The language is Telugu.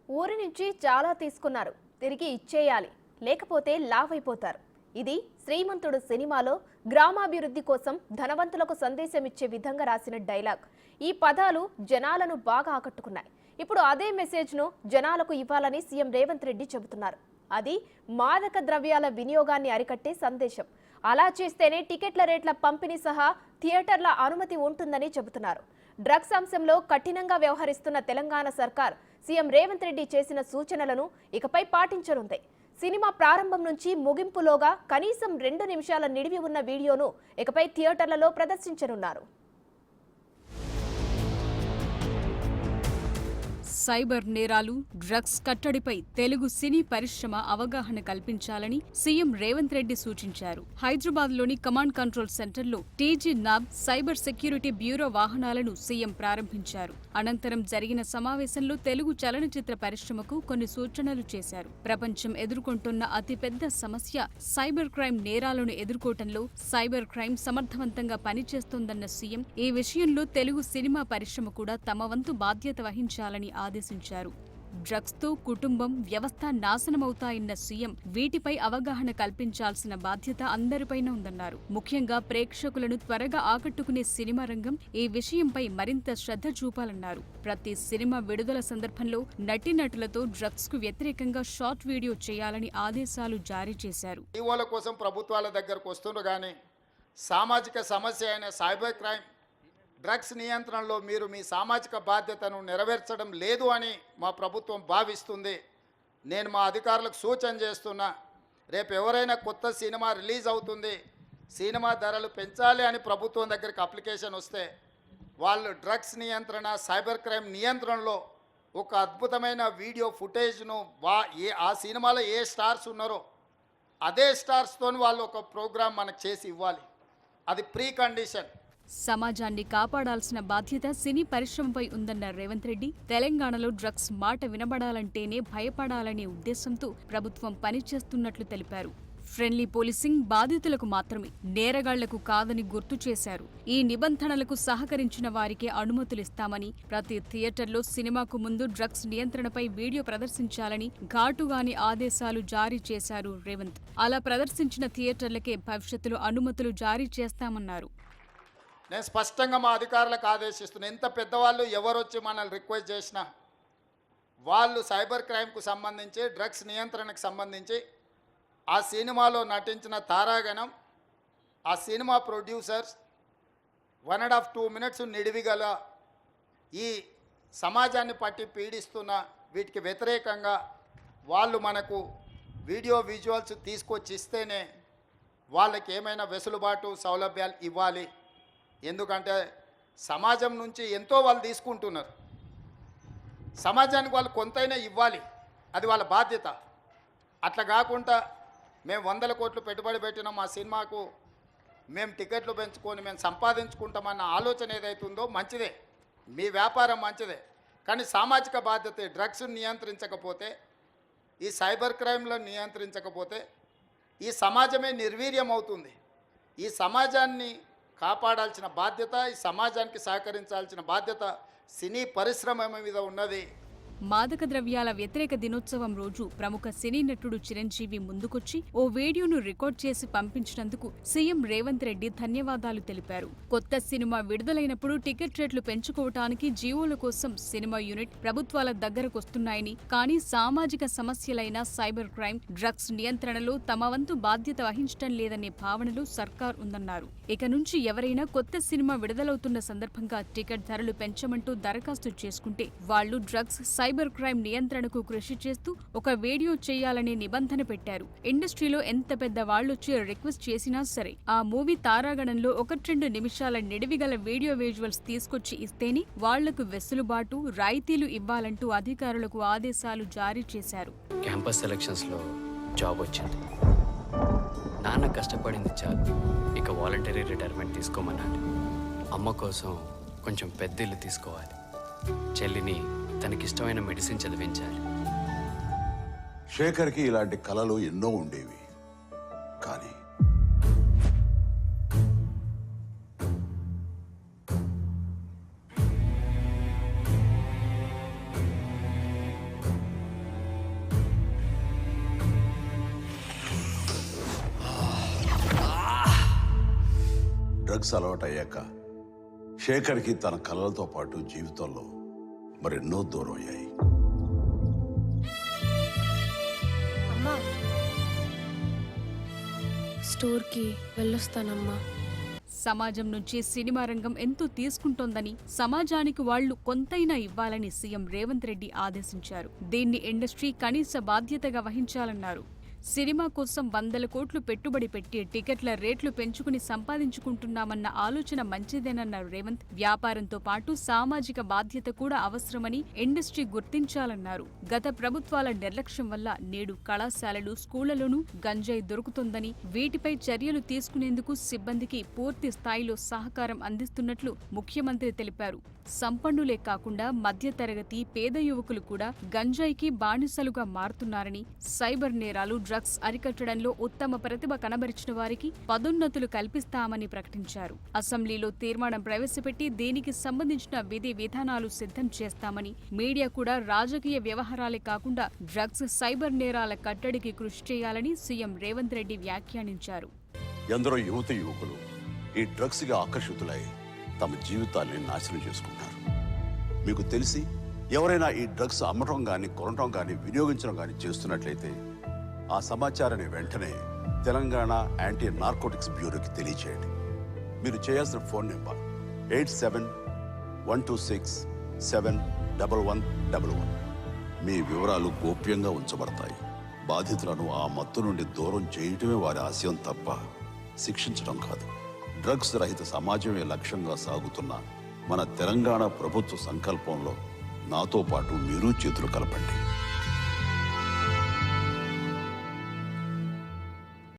ఊరి నుంచి చాలా తీసుకున్నారు, తిరిగి ఇచ్చేయాలి, లేకపోతే లావ్ అయిపోతారు. ఇది శ్రీమంతుడు సినిమాలో గ్రామాభివృద్ధి కోసం ధనవంతులకు సందేశం ఇచ్చే విధంగా రాసిన డైలాగ్. ఈ పదాలు జనాలను బాగా ఆకట్టుకున్నాయి. ఇప్పుడు అదే మెసేజ్ను జనాలకు ఇవ్వాలని సీఎం రేవంత్ రెడ్డి చెబుతున్నారు. అది మాదక ద్రవ్యాల వినియోగాన్ని అరికట్టే సందేశం. అలా చేస్తేనే టికెట్ల రేట్ల పంపిణీ సహా థియేటర్ల అనుమతి ఉంటుందని చెబుతున్నారు. డ్రగ్స్ అంశంలో కఠినంగా వ్యవహరిస్తున్న తెలంగాణ సర్కార్ సీఎం రేవంత్ రెడ్డి చేసిన సూచనలను ఇకపై పాటించనుంది. సినిమా ప్రారంభం నుంచి ముగింపులోగా కనీసం 2 నిమిషాల నిడివి ఉన్న వీడియోను ఇకపై థియేటర్లలో ప్రదర్శించనున్నారు. సైబర్ నేరాలు, డ్రగ్స్ కట్టడిపై తెలుగు సినీ పరిశ్రమ అవగాహన కల్పించాలని సీఎం రేవంత్ రెడ్డి సూచించారు. హైదరాబాద్లోని కమాండ్ కంట్రోల్ సెంటర్లో TG NAB cyber security bureau వాహనాలను సీఎం ప్రారంభించారు. అనంతరం జరిగిన సమావేశంలో తెలుగు చలనచిత్ర పరిశ్రమకు కొన్ని సూచనలు చేశారు. ప్రపంచం ఎదుర్కొంటున్న అతిపెద్ద సమస్య సైబర్ క్రైమ్ నేరాలను ఎదుర్కోవటంలో సైబర్ క్రైమ్ సమర్థవంతంగా పనిచేస్తోందన్న సీఎం ఈ విషయంలో తెలుగు సినిమా పరిశ్రమ కూడా తమ వంతు బాధ్యత వహించాలని ఆదేశించారు. డ్రగ్స్తో కుటుంబం, వ్యవస్థ నాశనమవుతాయన్న సీఎం వీటిపై అవగాహన కల్పించాల్సిన బాధ్యత అందరిపైన ఉందన్నారు. ముఖ్యంగా ప్రేక్షకులను త్వరగా ఆకట్టుకునే సినిమా రంగం ఈ విషయంపై మరింత శ్రద్ధ చూపాలన్నారు. ప్రతి సినిమా విడుదల సందర్భంలో నటీనటులతో డ్రగ్స్ కు వ్యతిరేకంగా షార్ట్ వీడియో చేయాలని ఆదేశాలు జారీ చేశారు. కోసం ప్రభుత్వాల దగ్గరకు వస్తున్నారు కానీ సామాజిక సమస్య అయిన సైబర్ క్రైమ్, డ్రగ్స్ నియంత్రణలో మీరు మీ సామాజిక బాధ్యతను నెరవేర్చడం లేదు అని మా ప్రభుత్వం భావిస్తుంది. నేను మా అధికారులకు సూచన చేస్తున్నా, రేపు ఎవరైనా కొత్త సినిమా రిలీజ్ అవుతుంది, సినిమా ధరలు పెంచాలి అని ప్రభుత్వం దగ్గరికి అప్లికేషన్ వస్తే వాళ్ళు డ్రగ్స్ నియంత్రణ, సైబర్ క్రైమ్ నియంత్రణలో ఒక అద్భుతమైన వీడియో ఫుటేజ్ను ఆ సినిమాలో ఏ స్టార్స్ ఉన్నారో అదే స్టార్స్తో వాళ్ళు ఒక ప్రోగ్రాం మనకు చేసి ఇవ్వాలి. అది ప్రీ కండిషన్. సమాజాన్ని కాపాడాల్సిన బాధ్యత సినీ పరిశ్రమపై ఉందన్న రేవంత్ రెడ్డి, తెలంగాణలో డ్రగ్స్ మాట వినబడాలంటేనే భయపడాలనే ఉద్దేశంతో ప్రభుత్వం పనిచేస్తున్నట్లు తెలిపారు. ఫ్రెండ్లీ పోలీసింగ్ బాధితులకు మాత్రమే, నేరగాళ్లకు కాదని గుర్తు చేశారు. ఈ నిబంధనలకు సహకరించిన వారికే అనుమతులిస్తామని, ప్రతి థియేటర్లో సినిమాకు ముందు డ్రగ్స్ నియంత్రణపై వీడియో ప్రదర్శించాలని ఘాటుగాని ఆదేశాలు జారీ చేశారు రేవంత్. అలా ప్రదర్శించిన థియేటర్లకే భవిష్యత్తులో అనుమతులు జారీ చేస్తామన్నారు. నేను స్పష్టంగా మా అధికారులకు ఆదేశిస్తున్నాను, ఎంత పెద్దవాళ్ళు ఎవరొచ్చి మనల్ని రిక్వెస్ట్ చేసినా వాళ్ళు సైబర్ క్రైమ్కు సంబంధించి, డ్రగ్స్ నియంత్రణకు సంబంధించి ఆ సినిమాలో నటించిన తారాగణం, ఆ సినిమా ప్రొడ్యూసర్స్ 1.5-2 మినిట్స్ నిడివిగల ఈ సమాజాన్ని పట్టి పీడిస్తున్న వీటికి వ్యతిరేకంగా వాళ్ళు మనకు వీడియో విజువల్స్ తీసుకొచ్చి ఇస్తేనే వాళ్ళకి ఏమైనా వెసులుబాటు సౌలభ్యాలు ఇవ్వాలి. ఎందుకంటే సమాజం నుంచి ఎంతో వాళ్ళు తీసుకుంటున్నారు, సమాజానికి వాళ్ళు కొంతైనా ఇవ్వాలి, అది వాళ్ళ బాధ్యత. అట్లా కాకుండా మేము 100 కోట్లు పెట్టుబడి పెట్టినాం మా సినిమాకు, మేము టికెట్లు పెంచుకొని మేము సంపాదించుకుంటామన్న ఆలోచన ఏదైతుందో మంచిదే, మీ వ్యాపారం మంచిదే, కానీ సామాజిక బాధ్యత. డ్రగ్స్ నియంత్రించకపోతే, ఈ సైబర్ క్రైమ్లను నియంత్రించకపోతే ఈ సమాజమే నిర్వీర్యం అవుతుంది. ఈ సమాజాన్ని కాపాడాల్సిన బాధ్యత, ఈ సమాజానికి సహకరించాల్సిన బాధ్యత సినీ పరిశ్రమ మీద ఉన్నది. మాదక ద్రవ్యాల వ్యతిరేక దినోత్సవం రోజు ప్రముఖ సినీ నటుడు చిరంజీవి ముందుకొచ్చి ఓ వీడియోను రికార్డ్ చేసి పంపించినందుకు సీఎం రేవంత్ రెడ్డి ధన్యవాదాలు తెలిపారు. కొత్త సినిమా విడుదలైనప్పుడు టికెట్ రేట్లు పెంచుకోవటానికి జీవోల కోసం సినిమా యూనిట్ ప్రభుత్వాల దగ్గరకొస్తున్నాయని, కానీ సామాజిక సమస్యలైన సైబర్ క్రైమ్, డ్రగ్స్ నియంత్రణలో తమ వంతు బాధ్యత వహించడం లేదనే భావనలో సర్కార్ ఉందన్నారు. ఇక నుంచి ఎవరైనా కొత్త సినిమా విడుదలవుతున్న సందర్భంగా టికెట్ ధరలు పెంచమంటూ దరఖాస్తు చేసుకుంటే వాళ్లు డ్రగ్స్, సైబర్ క్రైమ్ నియంత్రణకు కృషి చేస్తూ ఒక వీడియో చేయాలనే నిబంధన పెట్టారు. ఇండస్ట్రీలో ఎంత పెద్ద వాళ్లొచ్చి రిక్వెస్ట్ చేసినా సరే ఆ మూవీ తారాగణంలో 1-2 నిమిషాల నిడివిగల వీడియో విజువల్స్ తీసుకొచ్చి ఇస్తేనే వాళ్లకు వెసులుబాటు, రాయితీలు ఇవ్వాలంటూ అధికారులకు ఆదేశాలు జారీ చేశారు. క్యాంపస్ సెలక్షన్స్ లో జాబ్ వచ్చింది, నాన్న కష్టపడింది చాలు, ఇక వాలంటరీ రిటైర్మెంట్ తీసుకోమన్నాడు. అమ్మ కోసం కొంచెం పెద్ద ఇల్లు తీసుకోవాలి, చెల్లిని తనకిష్టమైన మెడిసిన్ చదివించాలి. శేఖర్కి ఇలాంటి కలలు ఎన్నో ఉండేవి, కానీ డ్రగ్స్ అలవాటు అయ్యాక శేఖర్కి తన కళలతో పాటు జీవితంలో మరెన్నో దూరం అయ్యాయి. అమ్మా, స్టోర్కి వెళ్ళొస్తానమ్మా. సమాజం నుంచి సినిమా రంగం ఎంతో తీసుకుంటోందని, సమాజానికి వాళ్లు కొంతైనా ఇవ్వాలని సీఎం రేవంత్ రెడ్డి ఆదేశించారు. దీన్ని ఇండస్ట్రీ కనీస బాధ్యతగా వహించాలన్నారు. సినిమా కోసం 100 కోట్లు పెట్టుబడి పెట్టి టికెట్ల రేట్లు పెంచుకుని సంపాదించుకుంటున్నామన్న ఆలోచన మంచిదేనన్నారు రేవంత్. వ్యాపారంతో పాటు సామాజిక బాధ్యత కూడా అవసరమని ఇండస్ట్రీ గుర్తించాలన్నారు. గత ప్రభుత్వాల నిర్లక్ష్యం వల్ల నేడు కళాశాలలు, స్కూళ్లలోనూ గంజాయి దొరుకుతోందని, వీటిపై చర్యలు తీసుకునేందుకు సిబ్బందికి పూర్తి స్థాయిలో సహకారం అందిస్తున్నట్లు ముఖ్యమంత్రి తెలిపారు. సంపన్నులే కాకుండా మధ్యతరగతి, పేద యువకులు కూడా గంజాయికి బానిసలుగా మారుతున్నారని, సైబర్ నేరాలు, డ్రగ్స్ అరికట్టడంలో ఉత్తమ ప్రతిభ కనబరిచిన వారికి పదోన్నతులు కల్పిస్తామని ప్రకటించారు. అసెంబ్లీలో తీర్మానం ప్రవేశపెట్టి దీనికి సంబంధించిన విధి విధానాలు సిద్ధం చేస్తామని, మీడియా కూడా రాజకీయ వ్యవహారాలే కాకుండా డ్రగ్స్, సైబర్ నేరాల కట్టడికి కృషి చేయాలని సీఎం రేవంత్ రెడ్డి వ్యాఖ్యానించారు. ఎందరో యువకులు ఈ డ్రగ్స్కి ఆకర్షితులై తమ జీవితాల్ని నాశనం చేసుకుంటారు. మీకు తెలిసి ఎవరైనా ఈ డ్రగ్స్ అమ్మటం కానీ, కొనటం కానీ, వినియోగించడం కానీ చేస్తున్నట్లయితే ఆ సమాచారాన్ని వెంటనే తెలంగాణ యాంటీ నార్కోటిక్స్ బ్యూరోకి తెలియచేయండి. మీరు చేయాల్సిన ఫోన్ నెంబర్ 87-126-71111. మీ వివరాలు గోప్యంగా ఉంచబడతాయి. బాధితులను ఆ మత్తు నుండి దూరం చేయటమే వారి ఆశయం తప్ప శిక్షించడం కాదు. డ్రగ్స్ రహిత సమాజమే లక్ష్యంగా సాగుతున్న మన తెలంగాణ ప్రభుత్వ సంకల్పంలో నాతో పాటు మీరు చేతులు కలపండి.